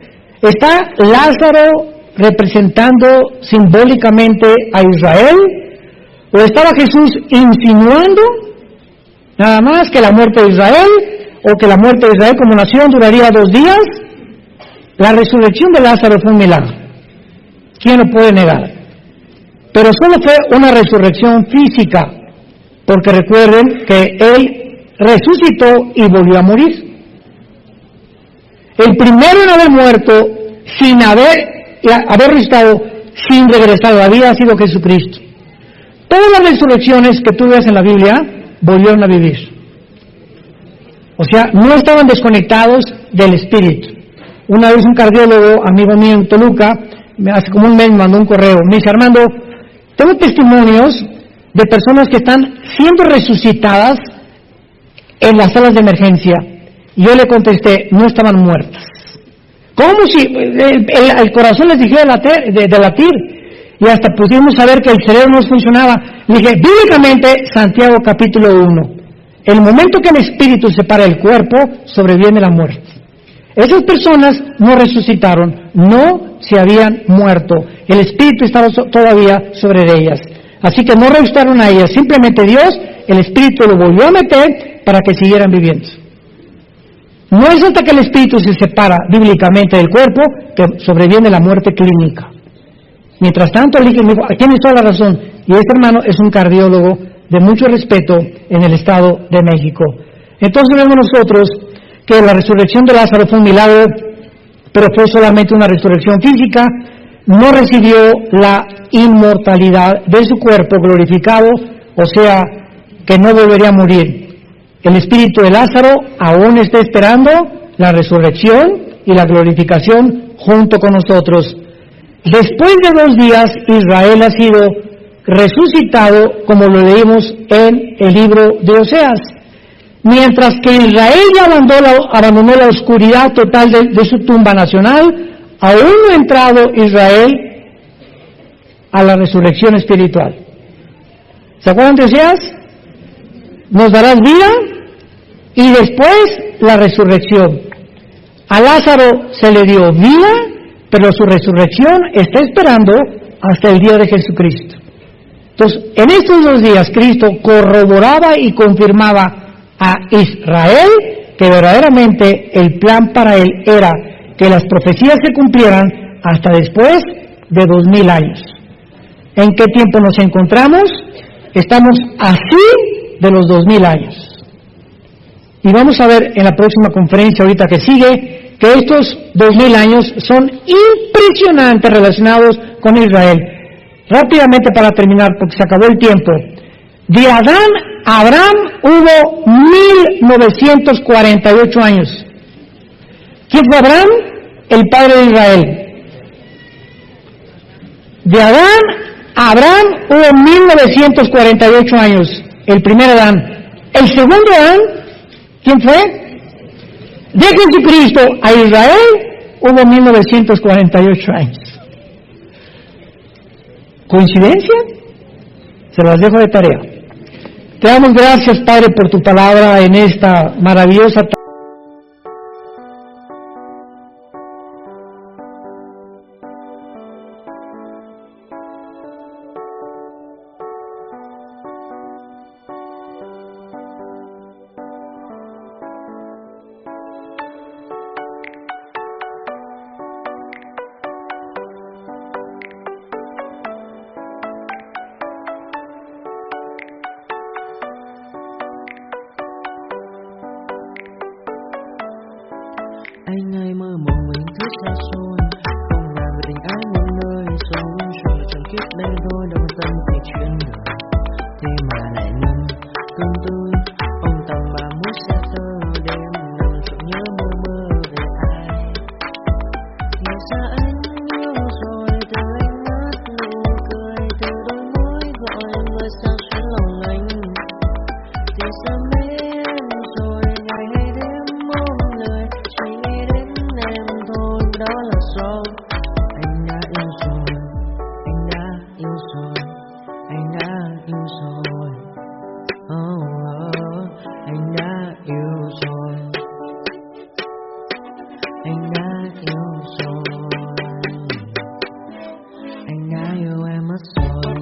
¿Está Lázaro representando simbólicamente a Israel? ¿O estaba Jesús insinuando nada más que la muerte de Israel, o que la muerte de Israel como nación duraría 2 días? La resurrección de Lázaro fue un milagro. ¿Quién lo puede negar? Pero solo fue una resurrección física, porque recuerden que él resucitó y volvió a morir. El primero en haber muerto, sin haber resucitado, sin regresar a la vida, ha sido Jesucristo. Todas las resurrecciones que tú ves en la Biblia, volvieron a vivir. O sea, no estaban desconectados del Espíritu. Una vez un cardiólogo, amigo mío en Toluca, hace como un mes me mandó un correo, me dice, Armando, tengo testimonios de personas que están siendo resucitadas en las salas de emergencia. Y yo le contesté, no estaban muertas. ¿Cómo si el corazón les dijera de latir? Y hasta pudimos saber que el cerebro no funcionaba. Le dije, bíblicamente, Santiago capítulo 1, el momento que el espíritu separa el cuerpo, sobreviene la muerte. Esas personas no resucitaron, no se habían muerto. El espíritu estaba todavía sobre ellas. Así que no resucitaron a ellas, simplemente Dios, el espíritu lo volvió a meter para que siguieran viviendo. No es hasta que el espíritu se separa bíblicamente del cuerpo que sobreviene la muerte clínica. Mientras tanto, el hijo me dijo, tiene toda la razón. Y este hermano es un cardiólogo de mucho respeto en el Estado de México. Entonces vemos nosotros que la resurrección de Lázaro fue un milagro, pero fue solamente una resurrección física. No recibió la inmortalidad de su cuerpo glorificado, o sea, que no volvería a morir. El espíritu de Lázaro aún está esperando la resurrección y la glorificación junto con nosotros. Después de 2 días, Israel ha sido resucitado, como lo leímos en el libro de Oseas. Mientras que Israel ya abandonó la oscuridad total de su tumba nacional, aún no ha entrado Israel a la resurrección espiritual. ¿Se acuerdan de Oseas? Nos darás vida y después la resurrección. A Lázaro se le dio vida, pero su resurrección está esperando hasta el día de Jesucristo. Entonces, en estos 2 días, Cristo corroboraba y confirmaba a Israel que verdaderamente el plan para él era que las profecías se cumplieran hasta después de 2000 años. ¿En qué tiempo nos encontramos? Estamos así de los 2000 años. Y vamos a ver en la próxima conferencia ahorita que sigue que estos 2000 años son impresionantes relacionados con Israel. Rápidamente para terminar, porque se acabó el tiempo. De Adán a Abraham hubo 1948 años. ¿Quién fue Abraham? El padre de Israel. De Adán a Abraham hubo 1948 años, el primer Adán. El segundo Adán, ¿quién fue? De Jesucristo a Israel hubo 1948 años. ¿Coincidencia? Se las dejo de tarea. Te damos gracias, Padre, por tu palabra en esta maravillosa tarde. Anh ơi mơ mộng mình cứ xa xôi, không làm về tình ái một nơi sống cho chẳng kiếp đây thôi đâu tâm thì chuyện đời. Thế mà lại nằm cơn tôi, ông tầm bà muốn xa thơ đêm nằm trộm nhớ mơ mơ về ai. Thì ra anh yêu rồi, từ anh ngất nụ cười, từ đôi môi gọi người sao xuyến lòng anh. Thì ra mê em rồi, ngày hay đêm mong lời, chỉ nghĩ đến em thôi, đó là do anh đã yêu rồi, anh đã yêu rồi, anh đã yêu rồi. Anh đã yêu rồi, anh đã yêu rồi, anh đã yêu em mất rồi.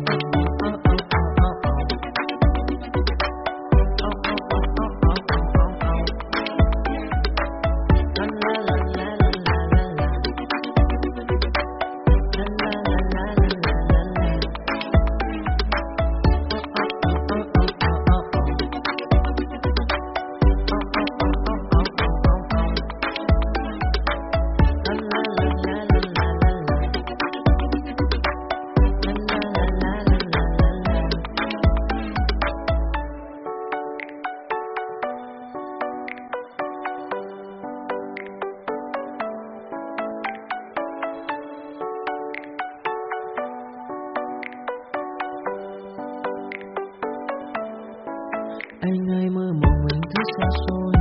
Anh ơi mơ mộng mình cứ xa xôi,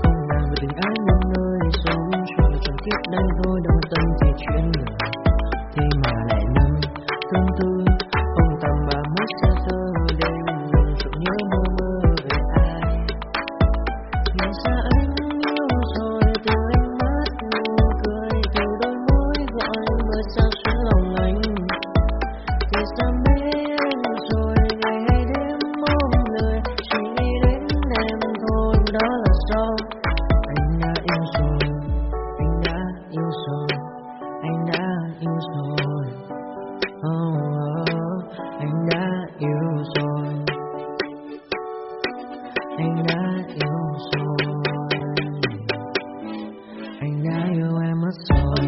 không làm về tình ái một nơi sống cho chẳng kiếp đây thôi đâu tâm thì chuyện đời. Thế mà lại nằm cơn tôi, ông tầm bà muốn xa thơ đêm nằm trộm nhớ mơ mơ về ai. Thì ra anh yêu rồi, từ anh mắt nụ cười, từ đôi môi gọi người sao xuyến lòng anh. Thì ra mê em rồi, ngày hay đêm mong lời, chỉ nghĩ đến em thôi, đó là do anh đã yêu rồi, anh đã yêu rồi, anh đã yêu rồi. Anh đã yêu rồi, anh đã yêu rồi, anh đã yêu em mất rồi.